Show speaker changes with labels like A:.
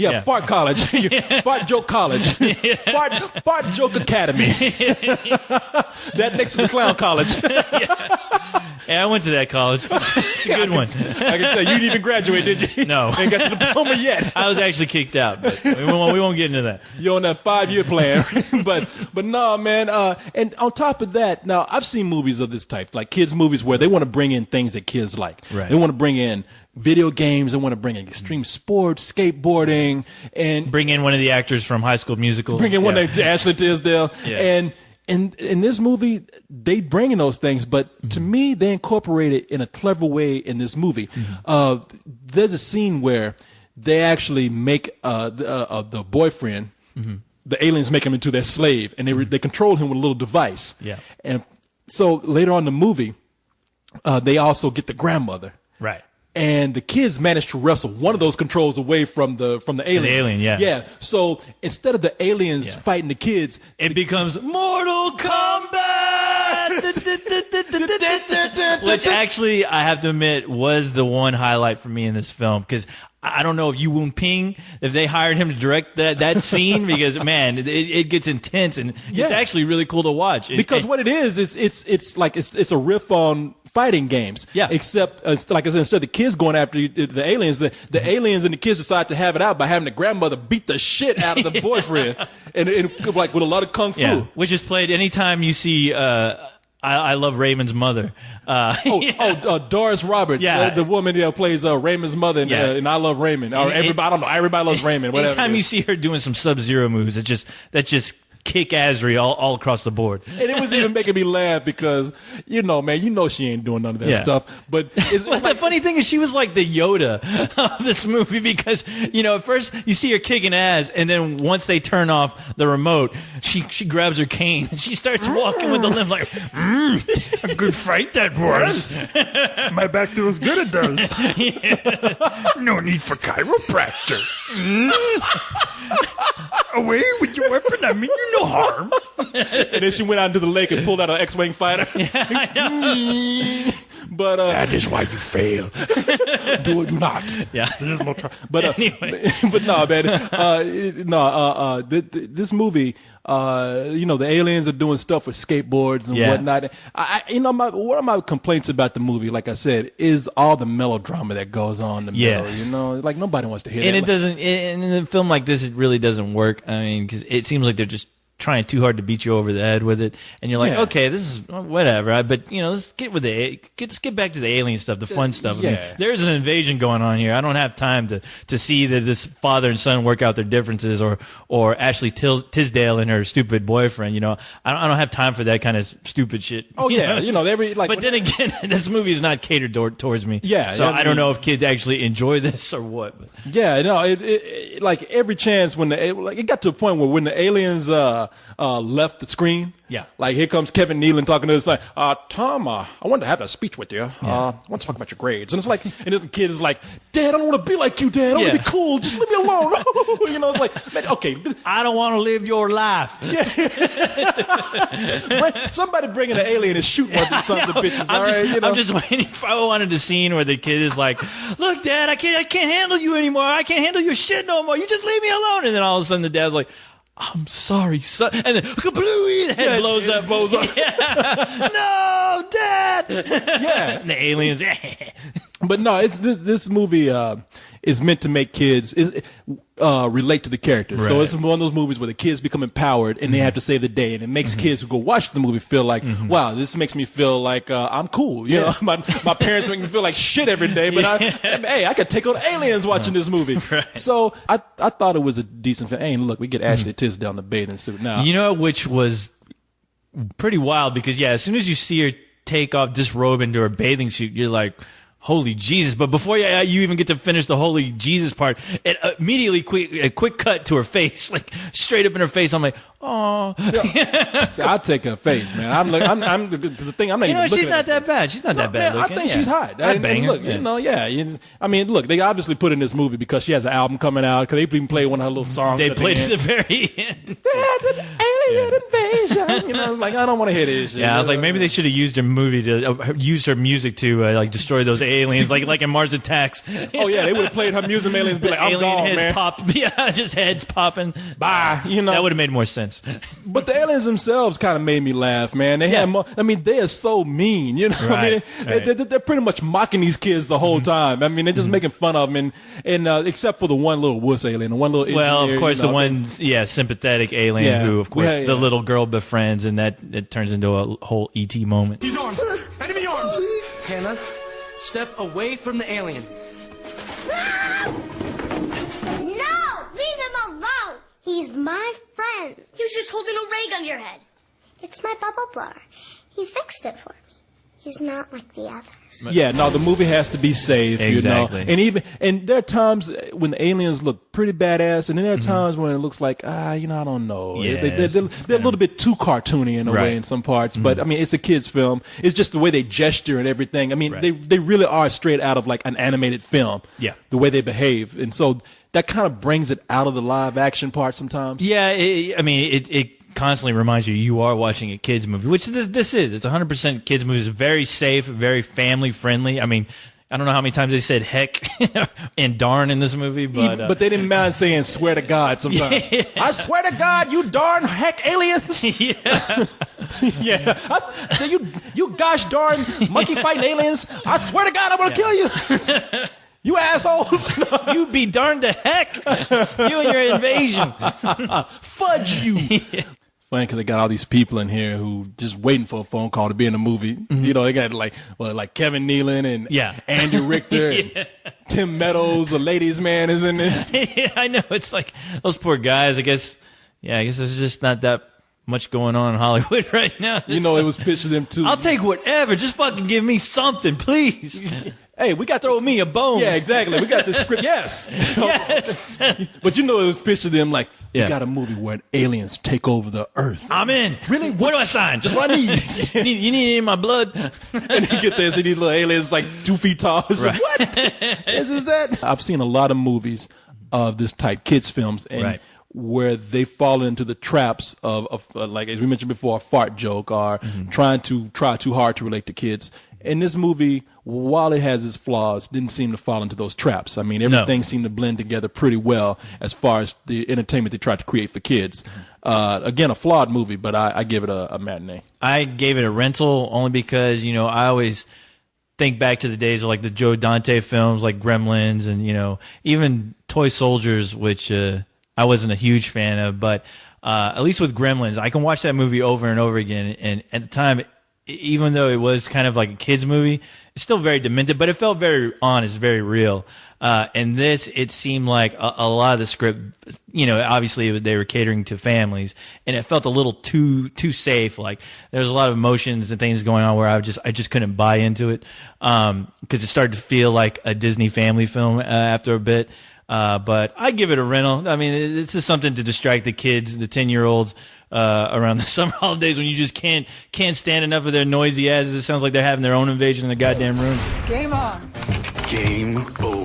A: Yeah, Fart College. Fart Joke College. Fart Joke Academy. That next to the Clown College.
B: Yeah, I went to that college. It's a good one.
A: I can tell you didn't even graduate, did you?
B: No.
A: Ain't got your diploma yet.
B: I was actually kicked out, but we won't get into that.
A: You're on that 5-year plan. but no, man. And on top of that, now I've seen movies of this type, like kids movies where they want to bring in things that kids like.
B: Right.
A: They want to bring in video games. They want to bring in extreme sports, skateboarding, and
B: bring in one of the actors from High School Musical.
A: Bring in one of Ashley Tisdale.
B: Yeah.
A: And in this movie, they bring in those things, but to me, they incorporate it in a clever way in this movie. There's a scene where they actually make the boyfriend, the aliens make him into their slave, and they control him with a little device.
B: Yeah.
A: And so later on in the movie, they also get the grandmother.
B: Right.
A: And the kids managed to wrestle one of those controls away from the aliens.
B: The alien, yeah.
A: Yeah. So instead of the aliens fighting the kids,
B: it becomes Mortal Kombat! Which actually, I have to admit, was the one highlight for me in this film, because I don't know if Yu Woon Ping, if they hired him to direct that scene, because man, it gets intense, and it's actually really cool to watch.
A: Because what it is it's like it's a riff on fighting games.
B: Yeah.
A: Except like I said, instead of the kids going after the aliens, the aliens and the kids decide to have it out by having the grandmother beat the shit out of the boyfriend, and like with a lot of kung fu.
B: Yeah. Which is played anytime you see. I love Raymond's mother.
A: Doris Roberts, the woman who plays Raymond's mother in I Love Raymond. Or everybody, I don't know, everybody loves Raymond. Whatever.
B: Anytime you see her doing some Sub-Zero moves, that's just kick-assery all across the board.
A: And it was even making me laugh because, man, she ain't doing none of that stuff. But
B: the funny thing is she was like the Yoda of this movie because, at first you see her kicking ass, and then once they turn off the remote, she grabs her cane and she starts walking with the limb like, a good fight that was.
C: My back feels good, it does. No need for chiropractor. Away with your weapon, I mean you no harm.
A: And then she went out into the lake and pulled out an X-Wing fighter. But
C: that is why you fail. Do or do not.
B: Yeah.
A: There's no try. But
B: anyway.
A: But no, man. This movie, the aliens are doing stuff with skateboards and whatnot. One of my complaints about the movie, like I said, is all the melodrama that goes on in the middle. Like nobody wants to hear that.
B: And it doesn't. In a film like this, it really doesn't work. I mean, because it seems like they're just trying too hard to beat you over the head with it, and you're like, okay, this is whatever. But let's get back to the alien stuff, the fun stuff. I mean, there's an invasion going on here. I don't have time to see that this father and son work out their differences, or Ashley Tisdale and her stupid boyfriend. I don't have time for that kind of stupid shit.
A: Oh yeah,
B: But then again, this movie is not catered towards me.
A: Yeah.
B: So I don't know if kids actually enjoy this or what. But.
A: Yeah, no, it like every chance when it got to a point where when the aliens left the screen.
B: Yeah.
A: Like here comes Kevin Nealon talking to us like, Tom, I wanted to have a speech with you. I want to talk about your grades. And it's like, and the kid is like, Dad, I don't want to be like you, Dad. I want to be cool. Just leave me alone. It's like, man, okay.
B: I don't want to live your life.
A: Yeah. Somebody bringing an alien and shoot one of these sons of bitches.
B: I'm just waiting for, I wanted a scene where the kid is like, look, Dad, I can't handle you anymore. I can't handle your shit no more. You just leave me alone. And then all of a sudden the dad's like, I'm sorry, son. And then kablooey, the head blows up. Yeah. No, Dad.
A: Yeah.
B: And the aliens.
A: But no, it's this movie is meant to make kids relate to the characters. Right. So it's one of those movies where the kids become empowered and they have to save the day, and it makes kids who go watch the movie feel like, wow, this makes me feel like I'm cool. You know, my parents make me feel like shit every day, but I could take on aliens watching this movie.
B: Right.
A: So I thought it was a decent film. Hey, look, we get Ashley Tisdale in the bathing suit now.
B: Which was pretty wild because as soon as you see her take off, disrobe into her bathing suit, you're like, holy Jesus. But before you even get to finish the holy Jesus part, it immediately a quick cut to her face, like straight up in her face. I'm like, oh.
A: See, I'll take her face, man. I'm the thing. I'm not even looking
B: she's not that bad. She's not that bad looking.
A: I think she's hot.
B: I'd bang her.
A: Look, I mean, look, they obviously put in this movie because she has an album coming out, because they even played one of her little songs.
B: They played it at the very end.
A: Alien invasion. Like, I don't want to hear this shit.
B: Yeah, I was like, maybe they should have used her movie to use her music to like destroy those aliens, like in Mars Attacks.
A: Oh yeah, they would have played her music, aliens be like, I'm
B: Alien
A: gone,
B: heads
A: man.
B: pop, just heads popping.
A: Bye. You know,
B: That would have made more sense.
A: but the aliens themselves kind of made me laugh, man. They had, I mean, they are so mean. You know, I mean, they're pretty much mocking these kids the whole time. I mean, they're just making fun of them, and except for the one little wuss alien, the one little
B: Well,
A: engineer,
B: of course,
A: you know,
B: the one, sympathetic alien who, of course, the little girl befriends, and that it turns into a whole ET moment.
C: He's armed. Enemy armed.
D: Hannah, step away from the alien.
E: No! Leave him alone! He's my friend.
F: He was just holding a ray gun to your head.
E: It's my bubble blower. He fixed it for me. He's not like the others.
A: Yeah, no, the movie has to be safe,
B: Exactly.
A: you know. And there are times when the aliens look pretty badass, and then there are times when it looks like, you know, I don't know.
B: Yeah,
A: They're a little bit too cartoony in a way in some parts, but I mean, it's a kid's film. It's just the way they gesture and everything. I mean, they really are straight out of like an animated film.
B: Yeah.
A: The way they behave. And so that kind of brings it out of the live action part sometimes.
B: Yeah, it constantly reminds you are watching a kids movie, which this is. It's 100% kids movie. It's very safe, very family friendly. I mean, I don't know how many times they said heck and darn in this movie, but
A: they didn't mind saying swear to God sometimes.
B: Yeah.
A: I swear to God, you darn heck aliens.
B: yeah.
A: You gosh darn monkey fighting aliens. I swear to God, I'm going to kill you. You assholes.
B: You be darned to heck. You and your invasion.
A: Fudge you. Funny because they got all these people in here who just waiting for a phone call to be in the movie. You know, they got like Kevin Nealon and Andy Richter and Tim Meadows, the ladies' man, is in this.
B: Yeah, I know. It's like those poor guys. I guess there's just not that much going on in Hollywood right now.
A: You know, it was pitched to them too.
B: I'll take whatever. Just fucking give me something, please.
A: Hey, we got
B: Throw me a bone.
A: Yeah, exactly. We got the script. Yes.
B: Yes.
A: But you know, it was pitched to them like, we
B: Yeah.
A: got a movie where aliens take over the earth.
B: I'm in.
A: Really?
B: What do I sign?
A: Just what I need.
B: You need it in my blood.
A: And you get there and see these little aliens like 2 feet tall. It's like, what? This is that? I've seen a lot of movies of this type, kids films, and where they fall into the traps of like, as we mentioned before, a fart joke or try too hard to relate to kids. And this movie, while it has its flaws, didn't seem to fall into those traps. I mean, everything seemed to blend together pretty well as far as the entertainment they tried to create for kids. Again, a flawed movie, but I give it a matinee.
B: I gave it a rental only because, you know, I always think back to the days of like the Joe Dante films like Gremlins and, you know, even Toy Soldiers, which I wasn't a huge fan of. But at least with Gremlins, I can watch that movie over and over again. And at the time, even though it was kind of like a kid's movie, it's still very demented, but it felt very honest, very real. And this, it seemed like a lot of the script, you know, obviously they were catering to families, and it felt a little too safe. Like there was a lot of emotions and things going on where I just couldn't buy into it, because it started to feel like a Disney family film after a bit. But I give it a rental. I mean, it's just something to distract the kids, the 10-year-olds, around the summer holidays when you just can't stand enough of their noisy asses. It sounds like they're having their own invasion in the goddamn room.
C: Game on.
G: Game over.